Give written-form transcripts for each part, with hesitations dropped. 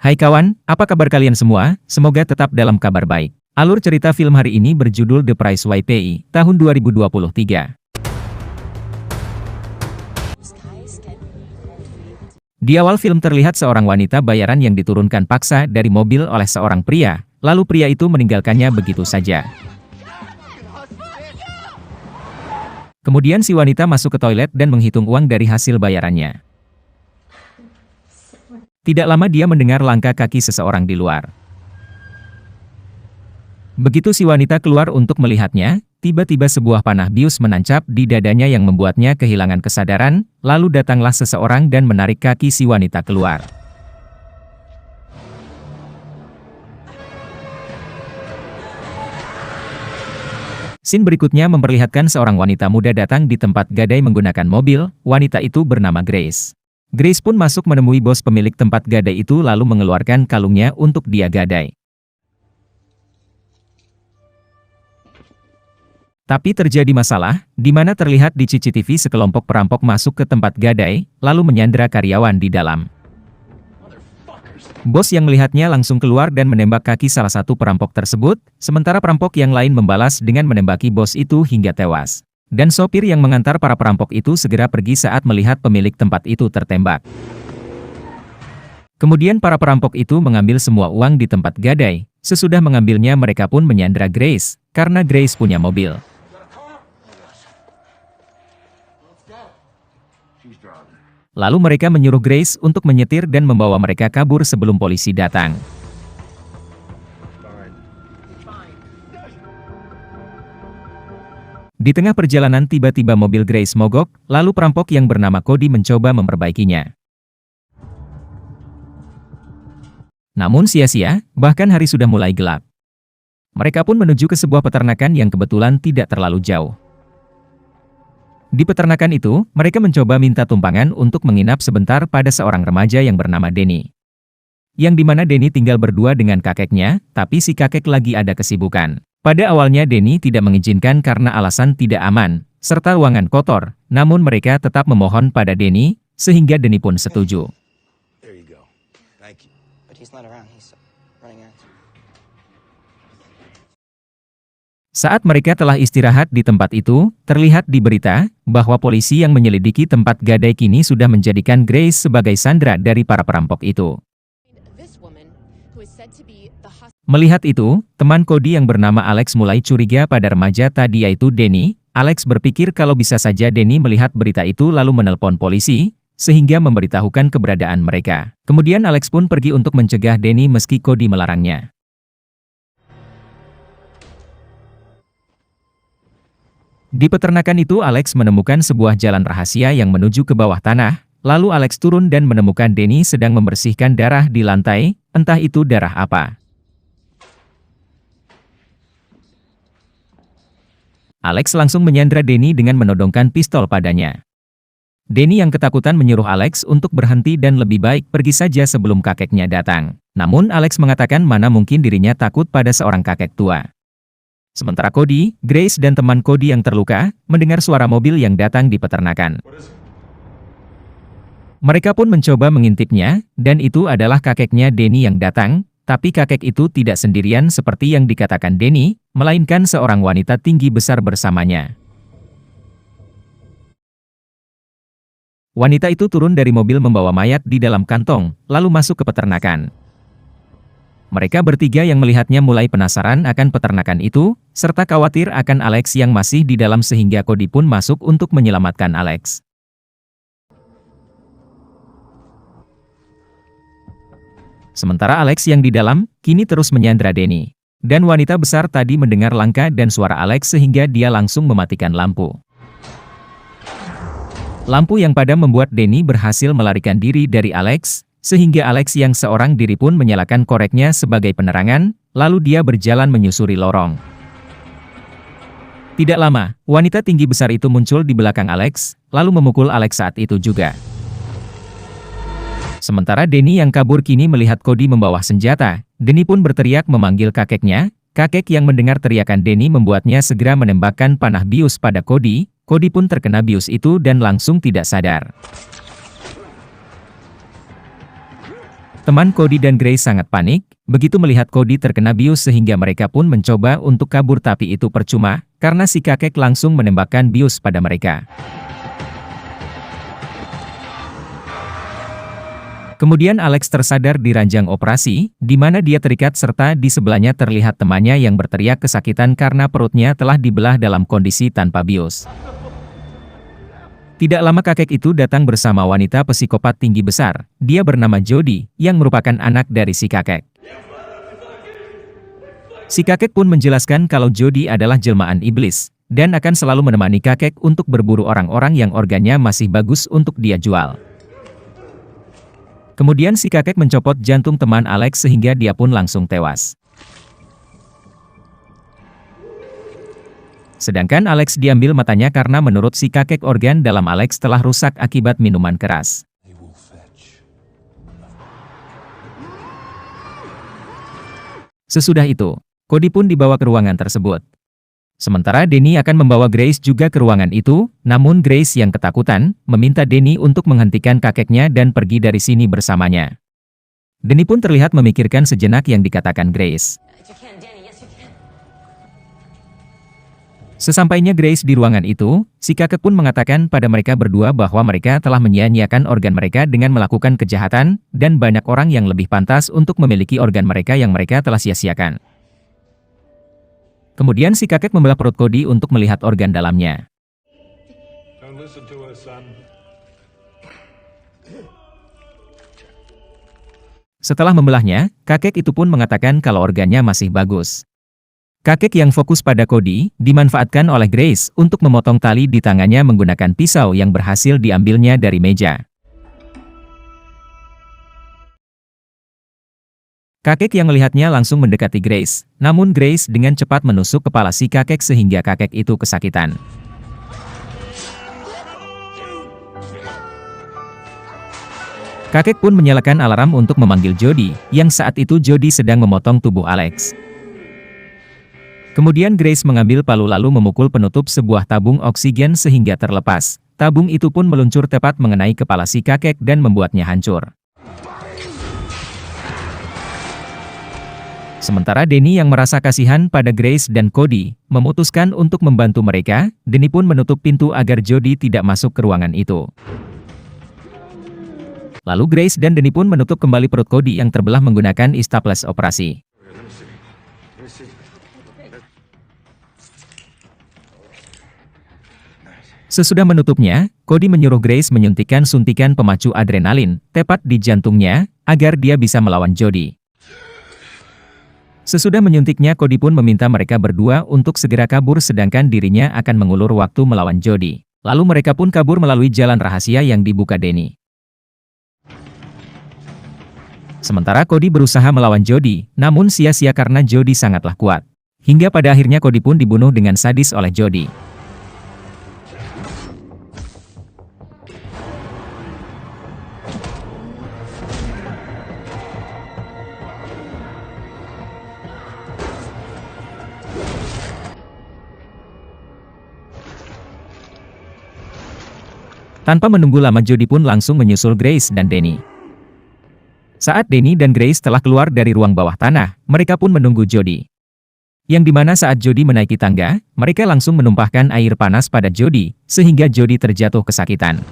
Hai kawan, apa kabar kalian semua? Semoga tetap dalam kabar baik. Alur cerita film hari ini berjudul The Price YPI, tahun 2023. Di awal film terlihat seorang wanita bayaran yang diturunkan paksa dari mobil oleh seorang pria, lalu pria itu meninggalkannya begitu saja. Kemudian si wanita masuk ke toilet dan menghitung uang dari hasil bayarannya. Tidak lama dia mendengar langkah kaki seseorang di luar. Begitu si wanita keluar untuk melihatnya, tiba-tiba sebuah panah bius menancap di dadanya yang membuatnya kehilangan kesadaran, lalu datanglah seseorang dan menarik kaki si wanita keluar. Scene berikutnya memperlihatkan seorang wanita muda datang di tempat gadai menggunakan mobil. Wanita itu bernama Grace. Grace pun masuk menemui bos pemilik tempat gadai itu lalu mengeluarkan kalungnya untuk dia gadai. Tapi terjadi masalah, di mana terlihat di CCTV sekelompok perampok masuk ke tempat gadai, lalu menyandera karyawan di dalam. Bos yang melihatnya langsung keluar dan menembak kaki salah satu perampok tersebut, sementara perampok yang lain membalas dengan menembaki bos itu hingga tewas. Dan sopir yang mengantar para perampok itu segera pergi saat melihat pemilik tempat itu tertembak. Kemudian para perampok itu mengambil semua uang di tempat gadai. Sesudah mengambilnya mereka pun menyandera Grace, karena Grace punya mobil. Lalu mereka menyuruh Grace untuk menyetir dan membawa mereka kabur sebelum polisi datang. Di tengah perjalanan tiba-tiba mobil Grace mogok, lalu perampok yang bernama Cody mencoba memperbaikinya. Namun sia-sia, bahkan hari sudah mulai gelap. Mereka pun menuju ke sebuah peternakan yang kebetulan tidak terlalu jauh. Di peternakan itu, mereka mencoba minta tumpangan untuk menginap sebentar pada seorang remaja yang bernama Denny. Yang dimana Denny tinggal berdua dengan kakeknya, tapi si kakek lagi ada kesibukan. Pada awalnya Denny tidak mengizinkan karena alasan tidak aman, serta ruangan kotor, namun mereka tetap memohon pada Denny, sehingga Denny pun setuju. Saat mereka telah istirahat di tempat itu, terlihat di berita, bahwa polisi yang menyelidiki tempat gadai kini sudah menjadikan Grace sebagai sandera dari para perampok itu. Melihat itu, teman Cody yang bernama Alex mulai curiga pada remaja tadi yaitu Denny. Alex berpikir kalau bisa saja Denny melihat berita itu lalu menelpon polisi, sehingga memberitahukan keberadaan mereka. Kemudian Alex pun pergi untuk mencegah Denny meski Cody melarangnya. Di peternakan itu Alex menemukan sebuah jalan rahasia yang menuju ke bawah tanah, lalu Alex turun dan menemukan Denny sedang membersihkan darah di lantai, entah itu darah apa. Alex langsung menyandra Denny dengan menodongkan pistol padanya. Denny yang ketakutan menyuruh Alex untuk berhenti dan lebih baik pergi saja sebelum kakeknya datang. Namun Alex mengatakan mana mungkin dirinya takut pada seorang kakek tua. Sementara Cody, Grace dan teman Cody yang terluka, mendengar suara mobil yang datang di peternakan. Mereka pun mencoba mengintipnya, dan itu adalah kakeknya Denny yang datang. Tapi kakek itu tidak sendirian seperti yang dikatakan Denny, melainkan seorang wanita tinggi besar bersamanya. Wanita itu turun dari mobil membawa mayat di dalam kantong, lalu masuk ke peternakan. Mereka bertiga yang melihatnya mulai penasaran akan peternakan itu, serta khawatir akan Alex yang masih di dalam sehingga Cody pun masuk untuk menyelamatkan Alex. Sementara Alex yang di dalam, kini terus menyandra Denny. Dan wanita besar tadi mendengar langkah dan suara Alex sehingga dia langsung mematikan lampu. Lampu yang padam membuat Denny berhasil melarikan diri dari Alex, sehingga Alex yang seorang diri pun menyalakan koreknya sebagai penerangan, lalu dia berjalan menyusuri lorong. Tidak lama, wanita tinggi besar itu muncul di belakang Alex, lalu memukul Alex saat itu juga. Sementara Denny yang kabur kini melihat Cody membawa senjata, Denny pun berteriak memanggil kakeknya. Kakek yang mendengar teriakan Denny membuatnya segera menembakkan panah bius pada Cody. Cody pun terkena bius itu dan langsung tidak sadar. Teman Cody dan Grace sangat panik, begitu melihat Cody terkena bius sehingga mereka pun mencoba untuk kabur tapi itu percuma, karena si kakek langsung menembakkan bius pada mereka. Kemudian Alex tersadar di ranjang operasi, di mana dia terikat serta di sebelahnya terlihat temannya yang berteriak kesakitan karena perutnya telah dibelah dalam kondisi tanpa bius. Tidak lama kakek itu datang bersama wanita psikopat tinggi besar, dia bernama Jody, yang merupakan anak dari si kakek. Si kakek pun menjelaskan kalau Jody adalah jelmaan iblis, dan akan selalu menemani kakek untuk berburu orang-orang yang organnya masih bagus untuk dia jual. Kemudian si kakek mencopot jantung teman Alex sehingga dia pun langsung tewas. Sedangkan Alex diambil matanya karena menurut si kakek organ dalam Alex telah rusak akibat minuman keras. Sesudah itu, Cody pun dibawa ke ruangan tersebut. Sementara Danny akan membawa Grace juga ke ruangan itu, namun Grace yang ketakutan, meminta Danny untuk menghentikan kakeknya dan pergi dari sini bersamanya. Danny pun terlihat memikirkan sejenak yang dikatakan Grace. Sesampainya Grace di ruangan itu, si kakek pun mengatakan pada mereka berdua bahwa mereka telah menyia-nyiakan organ mereka dengan melakukan kejahatan, dan banyak orang yang lebih pantas untuk memiliki organ mereka yang mereka telah sia-siakan. Kemudian si kakek membelah perut Cody untuk melihat organ dalamnya. Setelah membelahnya, kakek itu pun mengatakan kalau organnya masih bagus. Kakek yang fokus pada Cody, dimanfaatkan oleh Grace untuk memotong tali di tangannya menggunakan pisau yang berhasil diambilnya dari meja. Kakek yang melihatnya langsung mendekati Grace, namun Grace dengan cepat menusuk kepala si kakek sehingga kakek itu kesakitan. Kakek pun menyalakan alarm untuk memanggil Jody, yang saat itu Jody sedang memotong tubuh Alex. Kemudian Grace mengambil palu lalu memukul penutup sebuah tabung oksigen sehingga terlepas. Tabung itu pun meluncur tepat mengenai kepala si kakek dan membuatnya hancur. Sementara Danny yang merasa kasihan pada Grace dan Cody, memutuskan untuk membantu mereka. Danny pun menutup pintu agar Jody tidak masuk ke ruangan itu. Lalu Grace dan Danny pun menutup kembali perut Cody yang terbelah menggunakan staples operasi. Sesudah menutupnya, Cody menyuruh Grace menyuntikkan suntikan pemacu adrenalin, tepat di jantungnya, agar dia bisa melawan Jody. Sesudah menyuntiknya, Cody pun meminta mereka berdua untuk segera kabur sedangkan dirinya akan mengulur waktu melawan Jody. Lalu mereka pun kabur melalui jalan rahasia yang dibuka Danny. Sementara Cody berusaha melawan Jody, namun sia-sia karena Jody sangatlah kuat. Hingga pada akhirnya Cody pun dibunuh dengan sadis oleh Jody. Tanpa menunggu lama Jody pun langsung menyusul Grace dan Danny. Saat Danny dan Grace telah keluar dari ruang bawah tanah, mereka pun menunggu Jody. Yang dimana saat Jody menaiki tangga, mereka langsung menumpahkan air panas pada Jody, sehingga Jody terjatuh kesakitan.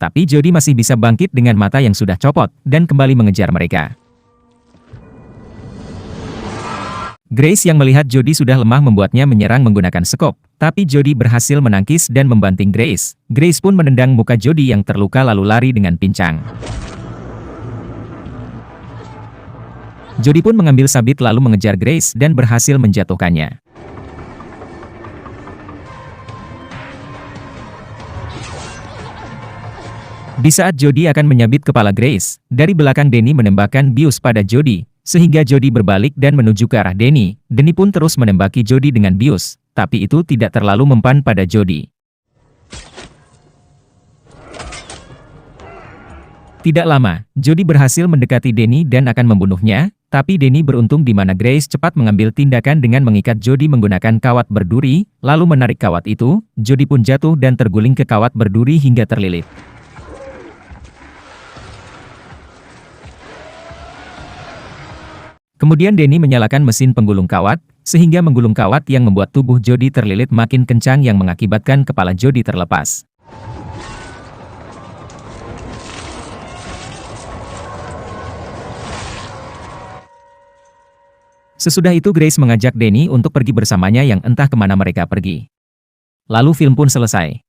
Tapi Jody masih bisa bangkit dengan mata yang sudah copot, dan kembali mengejar mereka. Grace yang melihat Jody sudah lemah membuatnya menyerang menggunakan sekop, tapi Jody berhasil menangkis dan membanting Grace. Grace pun menendang muka Jody yang terluka lalu lari dengan pincang. Jody pun mengambil sabit lalu mengejar Grace dan berhasil menjatuhkannya. Di saat Jody akan menyabit kepala Grace, dari belakang Danny menembakkan bius pada Jody. Sehingga Jody berbalik dan menuju ke arah Danny. Danny pun terus menembaki Jody dengan bius, tapi itu tidak terlalu mempan pada Jody. Tidak lama, Jody berhasil mendekati Danny dan akan membunuhnya, Tapi Denny beruntung di mana Grace cepat mengambil tindakan dengan mengikat Jody menggunakan kawat berduri, lalu menarik kawat itu. Jody pun jatuh dan terguling ke kawat berduri hingga terlilit. Kemudian Denny menyalakan mesin penggulung kawat, sehingga menggulung kawat yang membuat tubuh Jody terlilit makin kencang yang mengakibatkan kepala Jody terlepas. Sesudah itu Grace mengajak Denny untuk pergi bersamanya yang entah kemana mereka pergi. Lalu film pun selesai.